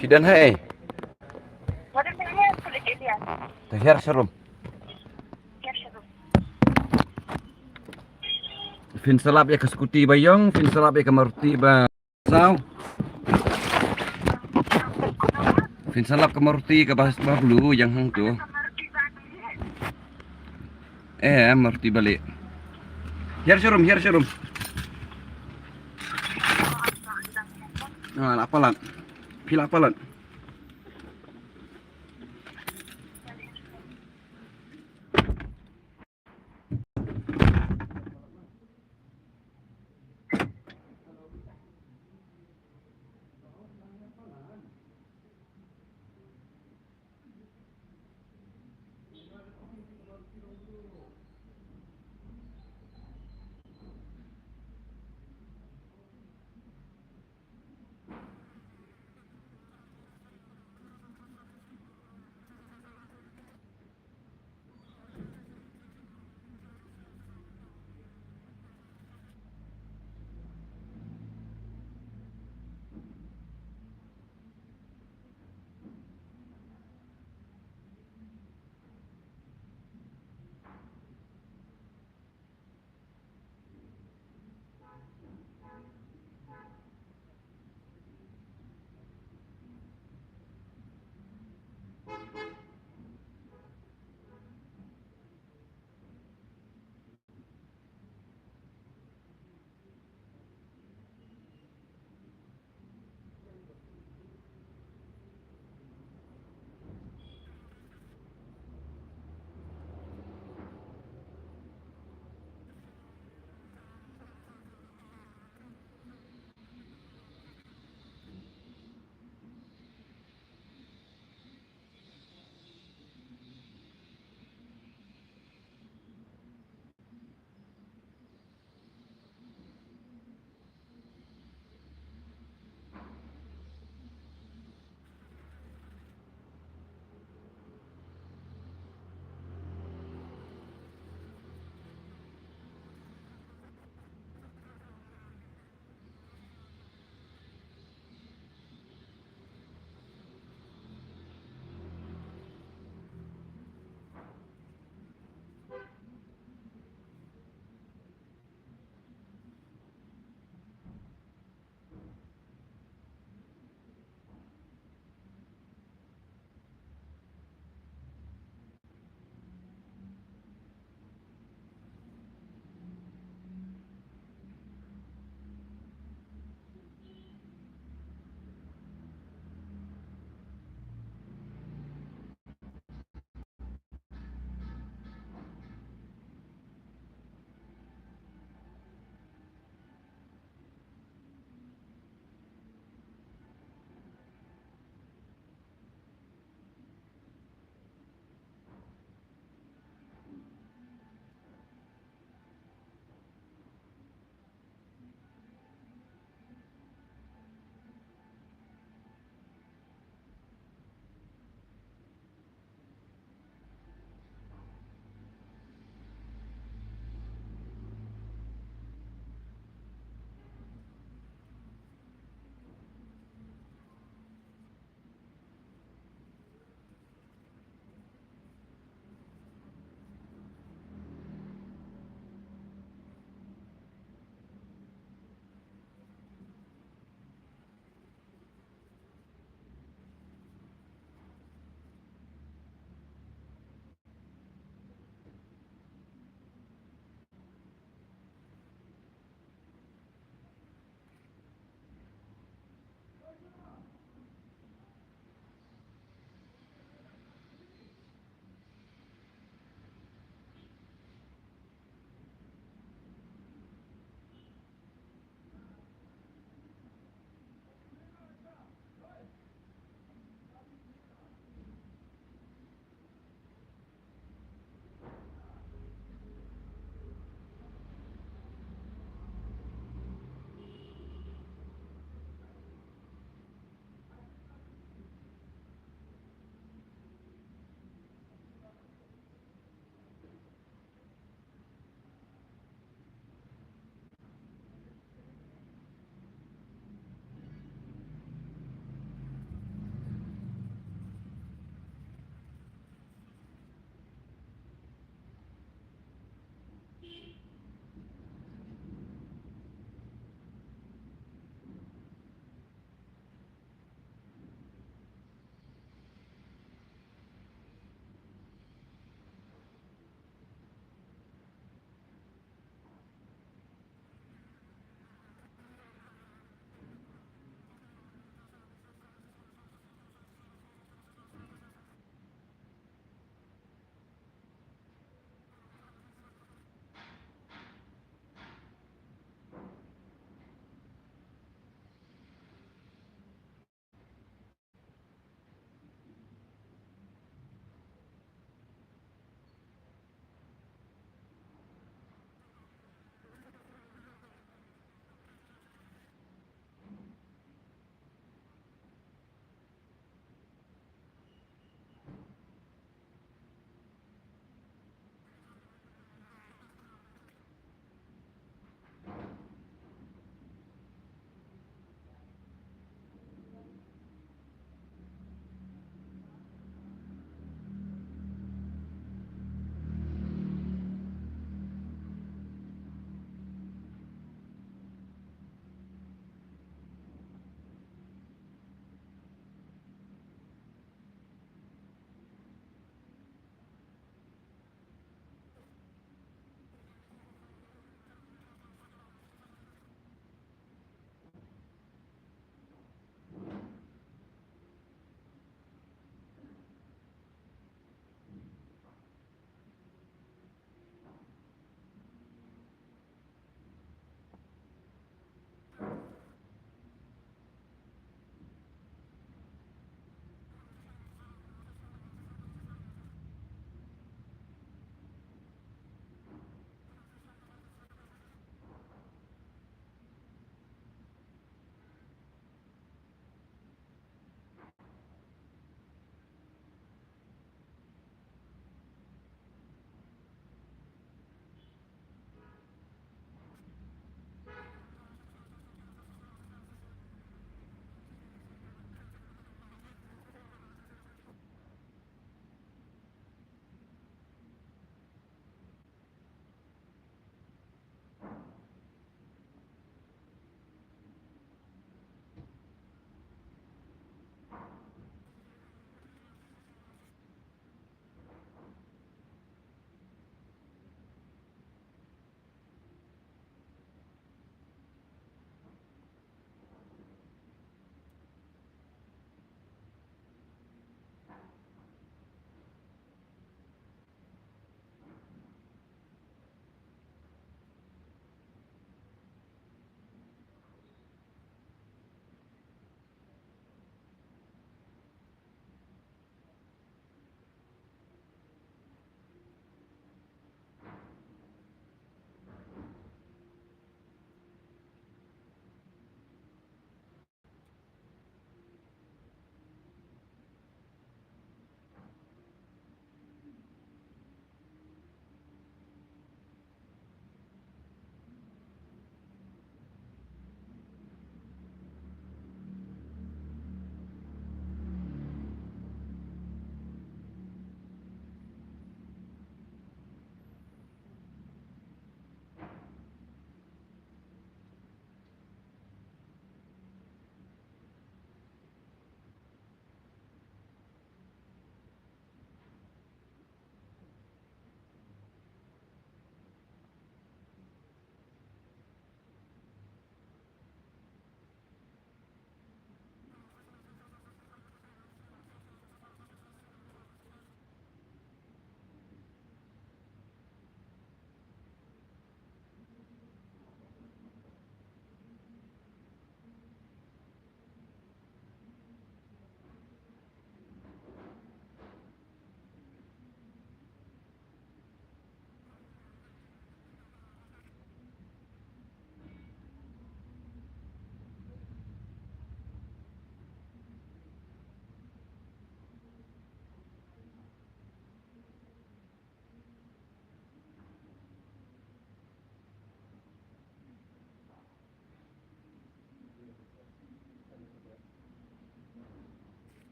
Fidan hai. What is the hair for the area? Tahir serum. Capture. Fin salap ya ke skuti bayong, fin salap ya ke maruti ba. Sao? Fin salap ke maruti ke bahas bahulu yang hang tu. Maruti balik. Hier serum. Ah, lapalan. Pila apalan.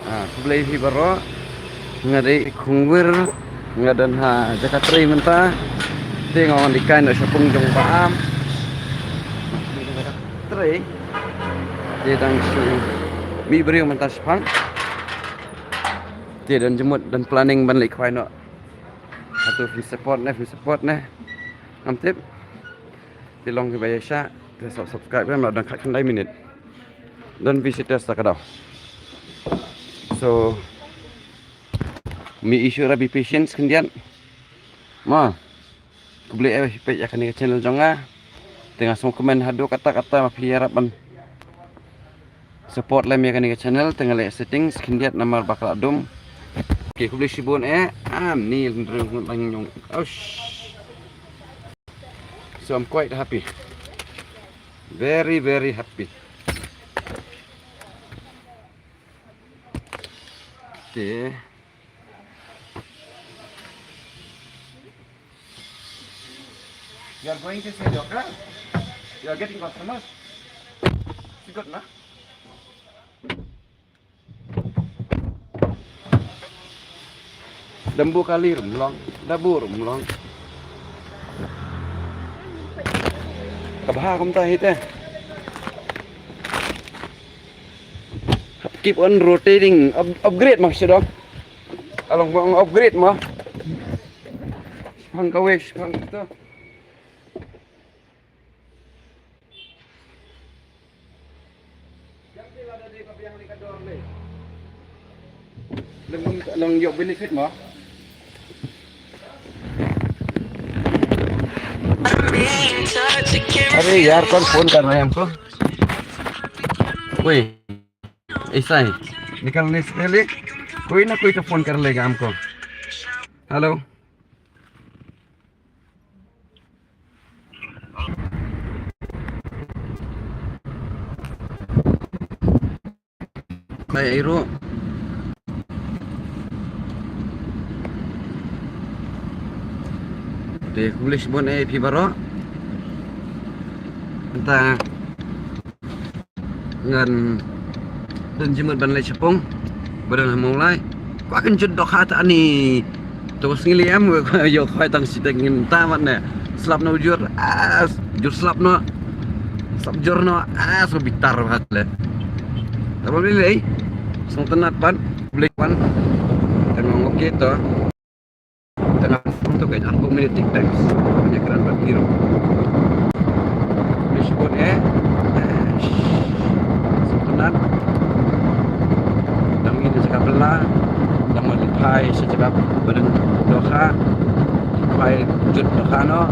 Kublai fi baro ngadai khungwir ngadan ha jakatri menta tengok dikan nak sapung jong paam jakatri dia dang si mi beri menta sepang dia dan jemut dan planning ban lek khwai no atau fi support ne amtip tilong ke bayasha dia subscribe kan dan kat kendai minit dan visitors tak ada. So mi issue rabi patience kendian ma kublai page akan ni channel jonga tengah semua komen hadu kata-kata mapi harapan support lah mi akan ni channel tengah lek settings kendian nama bakal adum. Okay, kublai sibun ni ndrung langnyong so I'm quite happy, very happy. Okay. You are going to say doctor? You are getting customers? You good, na? Dambu kali rumlong, dabu rumlong. Kabha kum ta hit keep on rotating, upgrade maksud dong. Along bang upgrade mah. Hang kawes hang tu. Jangan ada di kabiang di kador le. Long yok benefit mah. अरे यार कौन फोन कर रहा है हमको कोई ऐसा है निकलने से पहले कोई ना कोई तो फोन कर लेगा हमको हेलो भाई Airo deh kulis bon pi baro entah ngan dan jemut ban lai cepung badan mulai ko akan jodok hata ni terus ngiliam yo khoi tang siteng ta mat ne slap no jur jur slap no jur no so bitar hat le apa beli song tenat pan beli pan tengok okey to tengah tu kayak aku minit tiktok punya keran biru dashboard sebenarnya dan ini cakap belah dan melipai sejak badan doha lipai jut doha no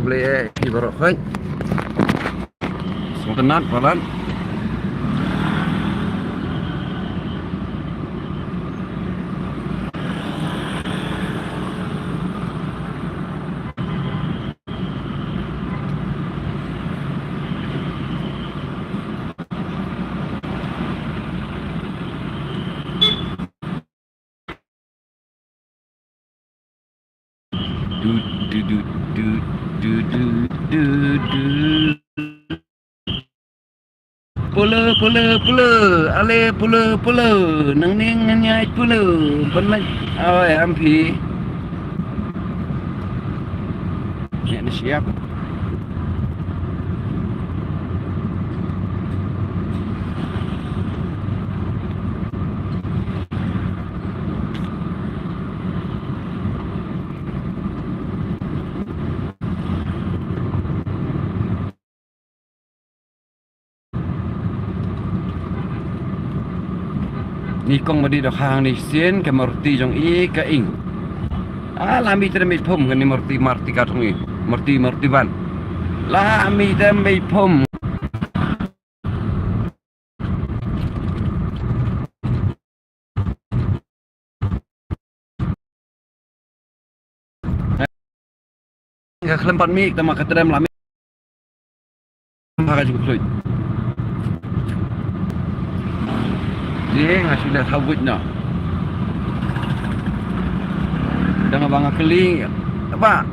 kublai ibarat kan sebenarnya pelan pula ale pula nang ning nyai pula benar oi ampi ni siap ni kong madi dak hang ni sien ke marti jong i ka ing lami termi phom kan ni marti ka thong i marti ban lami termi phom ya kelempat mi kita makan terdam lami pakai cukup sulit dia ngasih dah sabutnya dah bang keling apa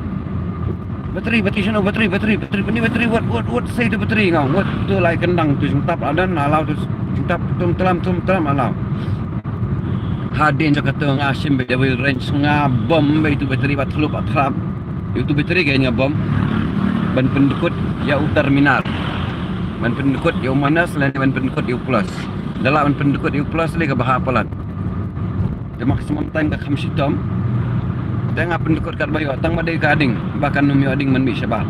bateri ni bateri what say tu bateri ngau what tu lai kendang tu sentap ada nalau tu sentap tum telam alau hadin je kata ngasim double range ngabom itu bateri batlu patrap itu bateri kayaknya bom ban pendekut ya terminal ban pendekut ya mana selain ban pendekut ya plus dalam ban pendekut ya plus lagi bahapalan dia maksimum time ke khamsi tom tengah pendekut kat bayu tang madai ka ading bahkan numi ading man mi syabal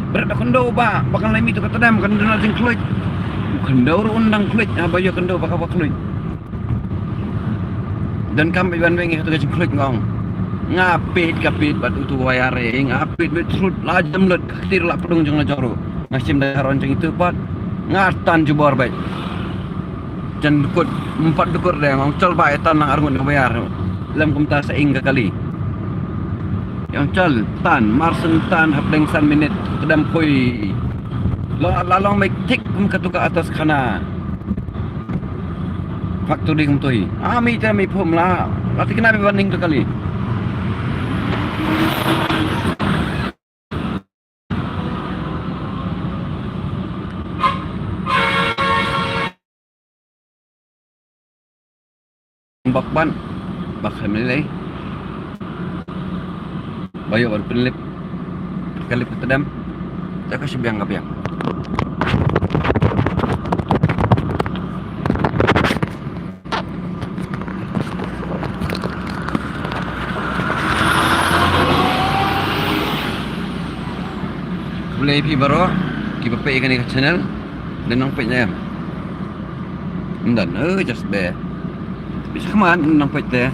berada kendo ba bakal lemi tu kata dam kan dana jing kluit kendo undang kluit bayu kendo bakal kluit dan kami ban wengi tu jing kluit ngong ngapit kapit batu tu wayare ngapit betrut lajam lut khatir la pedung jong joro ngasim dah ronceng itu pat ngatan jubor baik jan dukut 4 dukut dia ngong col bae tan nang argun bayar lam kumta saing kali yang col tan marsen tan hapleng san minit kedam koi lalong make tik kum katuka atas kana factory kum toi ami ta mi phum la lati kena banding tu kali bakban bakal menilai bayu baru penelip kali petedam saya kasih biang kapiang boleh pi baru kita pay ikan ke channel dan nampak je dan just be bisa kemana nampak teh